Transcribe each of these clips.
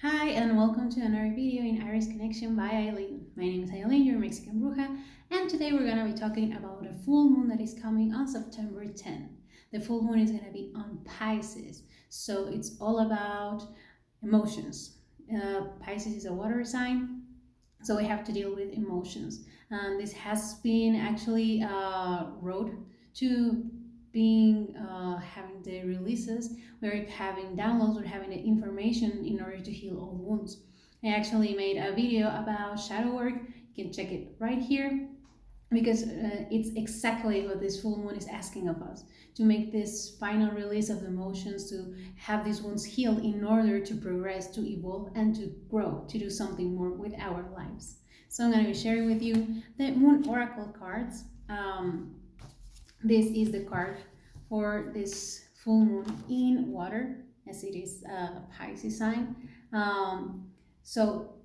Hi and welcome to another video in Iris Connection by Aileen. My name is Aileen, your Mexican bruja, and today we're going to be talking about a full moon that is coming on September 10th. The full moon is going to be on Pisces, so it's all about emotions. Pisces is a water sign, so we have to deal with emotions. And this has been actually road to being having the releases, we're having downloads, we're having the information in order to heal all wounds. I actually made a video about shadow work. You can check it right here because it's exactly what this full moon is asking of us, to make this final release of emotions, to have these wounds healed in order to progress, to evolve, and to grow, to do something more with our lives. So I'm going to be sharing with you the moon oracle cards. This is the card for this full moon in water, as it is a Pisces sign. So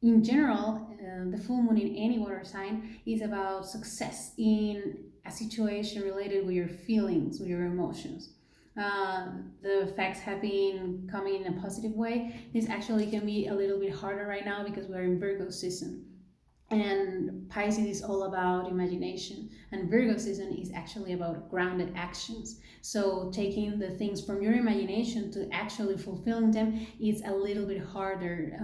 in general, the full moon in any water sign is about success in a situation related with your feelings, with your emotions. The facts have been coming in a positive way. This actually can be a little bit harder right now because we're in Virgo season. And Pisces is all about imagination, and Virgo season is actually about grounded actions. So taking the things from your imagination to actually fulfilling them is a little bit harder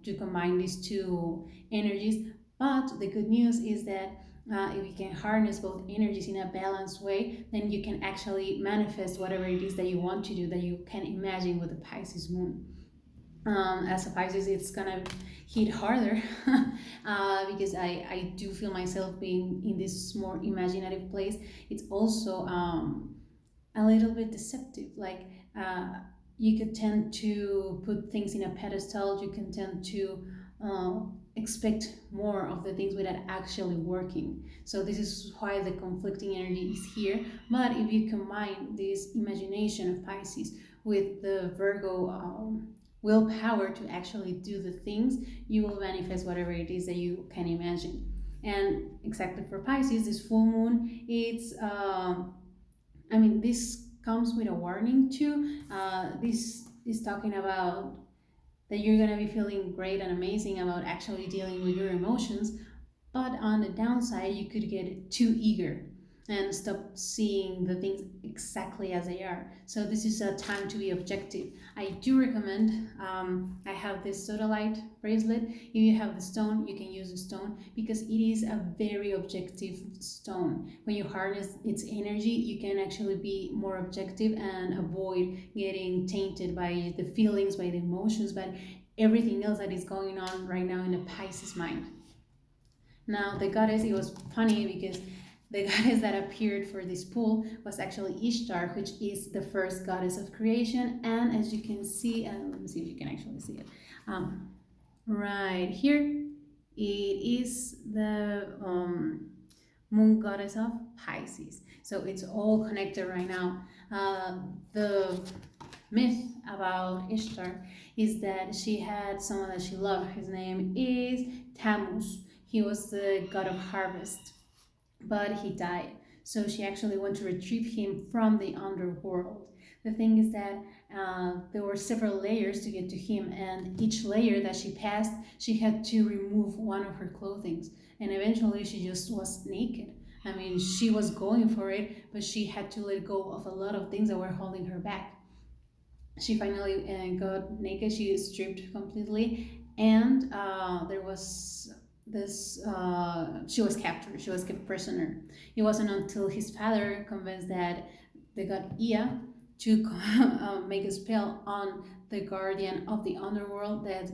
to combine these two energies. But the good news is that if you can harness both energies in a balanced way, then you can actually manifest whatever it is that you want to do, that you can imagine with the Pisces moon. As a Pisces, it's gonna hit harder because I do feel myself being in this more imaginative place. It's also a little bit deceptive. Like you could tend to put things in a pedestal. You can tend to expect more of the things without actually working. So this is why the conflicting energy is here. But if you combine this imagination of Pisces with the Virgo willpower to actually do the things, you will manifest whatever it is that you can imagine. And exactly for Pisces, this full moon, it's this comes with a warning too. This is talking about that you're gonna be feeling great and amazing about actually dealing with your emotions, but on the downside, you could get too eager and stop seeing the things exactly as they are. So this is a time to be objective. I do recommend, I have this sodalite bracelet. If you have the stone, you can use the stone because it is a very objective stone. When you harness its energy, you can actually be more objective and avoid getting tainted by the feelings, by the emotions, by everything else that is going on right now in the Pisces mind. Now, the goddess, it was funny because the goddess that appeared for this pool was actually Ishtar, which is the first goddess of creation. And as you can see, let me see if you can actually see it. Right here, it is the moon goddess of Pisces. So it's all connected right now. The myth about Ishtar is that she had someone that she loved. His name is Tammuz. He was the god of harvest, but he died. So she actually went to retrieve him from the underworld. The thing is that there were several layers to get to him, and each layer that she passed, she had to remove one of her clothing, and eventually she just was naked. I mean, she was going for it, but she had to let go of a lot of things that were holding her back. She finally got naked, she stripped completely, and there was this she was captured, she was kept prisoner. It wasn't until his father convinced that the god Ea to make a spell on the guardian of the underworld that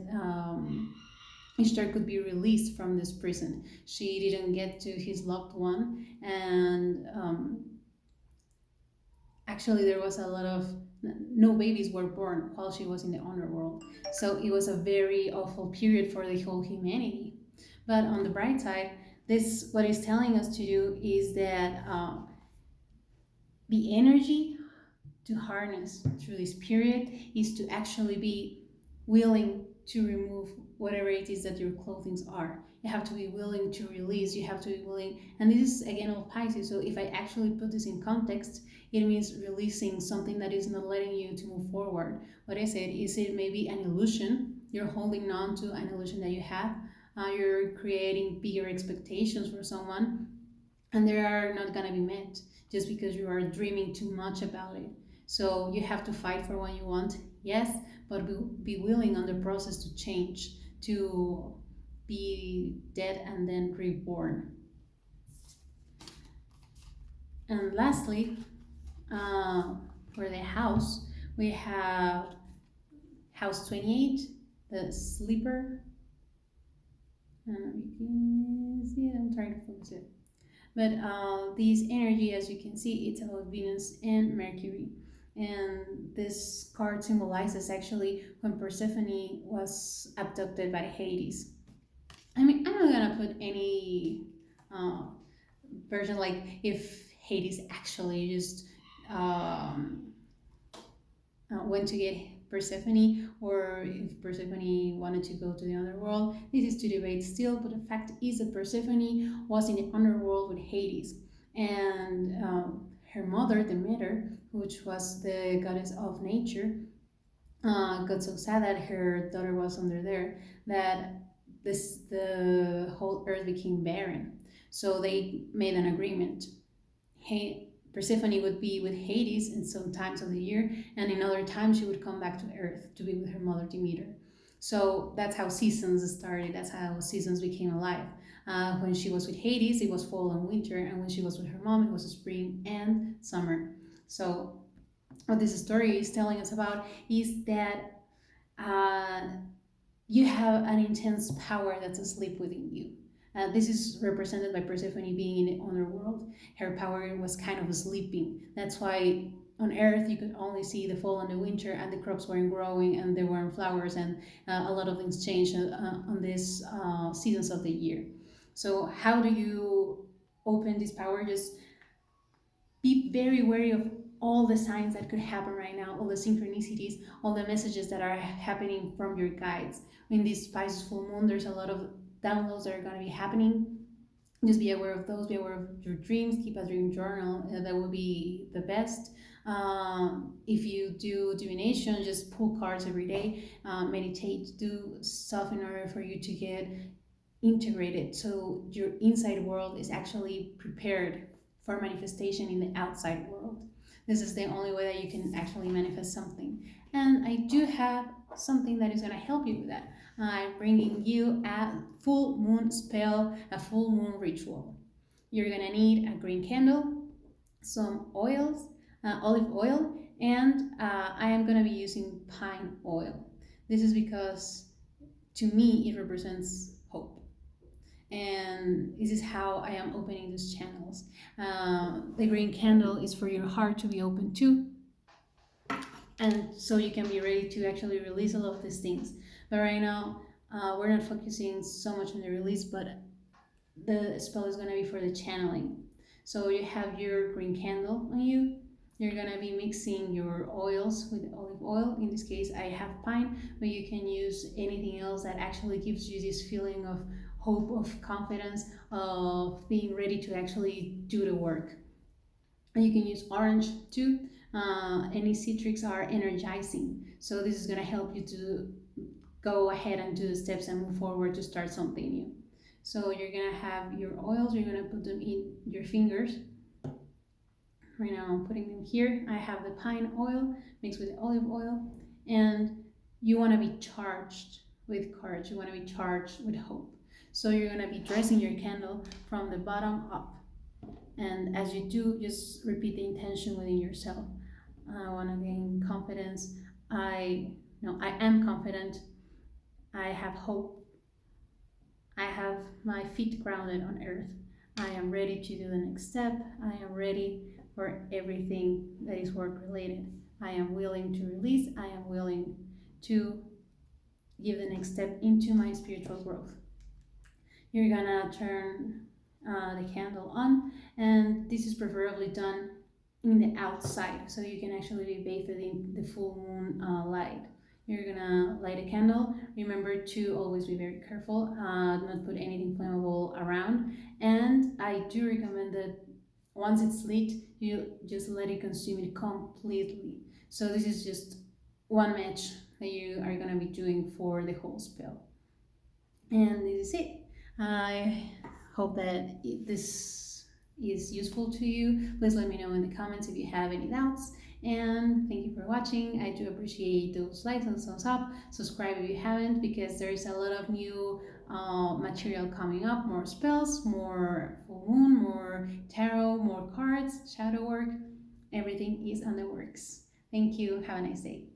Ishtar could be released from this prison. She didn't get to his loved one, and actually there was a lot of no babies were born while she was in the underworld. So it was a very awful period for the whole humanity. But on the bright side, this what it's telling us to do is that the energy to harness through this period is to actually be willing to remove whatever it is that your clothing are, You have to be willing to release. You have to be willing, and this is again of Pisces. So if I actually put this in context, it means releasing something that is not letting you to move forward. What I said is it maybe an illusion. You're holding on to an illusion that you have. You're creating bigger expectations for someone, and they are not gonna be met just because you are dreaming too much about it. So you have to fight for what you want, yes, but be willing on the process to change, to be dead and then reborn. And lastly, for the house, we have house 28, the sleeper. You can see it, I'm trying to focus it. But this energy, as you can see, it's about Venus and Mercury. And this card symbolizes actually when Persephone was abducted by Hades. I mean, I'm not gonna put any version like if Hades actually just went to get Persephone, or if Persephone wanted to go to the underworld. This is to debate still, but the fact is that Persephone was in the underworld with Hades, and her mother, Demeter, which was the goddess of nature, got so sad that her daughter was under there that the whole earth became barren. So they made an agreement. Persephone would be with Hades in some times of the year, and in other times she would come back to Earth to be with her mother Demeter. So that's how seasons started. That's how seasons became alive. When she was with Hades, it was fall and winter, and when she was with her mom, it was spring and summer. So what this story is telling us about is that you have an intense power that's asleep within you. This is represented by Persephone being in the underworld. Her power was kind of sleeping. That's why on Earth you could only see the fall and the winter, and the crops weren't growing, and there weren't flowers, and a lot of things changed on these seasons of the year. So how do you open this power? Just be very wary of all the signs that could happen right now, all the synchronicities, all the messages that are happening from your guides. In this Pisces full moon, there's a lot of downloads that are going to be happening. Just be aware of those, be aware of your dreams, keep a dream journal, that will be the best. If you do divination, just pull cards every day, meditate, do stuff in order for you to get integrated so your inside world is actually prepared for manifestation in the outside world. This is the only way that you can actually manifest something. And I do have something that is going to help you with that. I'm bringing you a full moon spell, a full moon ritual. You're going to need a green candle, some oils, olive oil, and I am going to be using pine oil. This is because to me it represents hope. And this is how I am opening these channels. The green candle is for your heart to be open to, and so you can be ready to actually release a lot of these things. But right now, we're not focusing so much on the release, but the spell is going to be for the channeling. So you have your green candle on you. You're going to be mixing your oils with olive oil. In this case, I have pine, but you can use anything else that actually gives you this feeling of hope, of confidence, of being ready to actually do the work. And you can use orange too. Any citrics are energizing, so this is going to help you to go ahead and do the steps and move forward to start something new. So you're going to have your oils, you're going to put them in your fingers. Right now I'm putting them here. I have the pine oil mixed with olive oil, and you want to be charged with courage, you want to be charged with hope. So you're going to be dressing your candle from the bottom up, and as you do, just repeat the intention within yourself. I want to gain confidence. I am confident. I have hope. I have my feet grounded on earth. I am ready to do the next step. I am ready for everything that is work related. I am willing to release. I am willing to give the next step into my spiritual growth. You're gonna turn the candle on, and this is preferably done in the outside, so you can actually be bathed in the full moon light. You're gonna light a candle. Remember to always be very careful, not put anything flammable around. And I do recommend that once it's lit, you just let it consume it completely. So this is just one match that you are gonna be doing for the whole spell. And this is it. I hope that this is useful to you. Please let me know in the comments if you have any doubts. And thank you for watching. I do appreciate those likes and thumbs up. Subscribe if you haven't, because there is a lot of new material coming up. More spells, more full moon, more tarot, more cards, shadow work. Everything is on the works. Thank you. Have a nice day.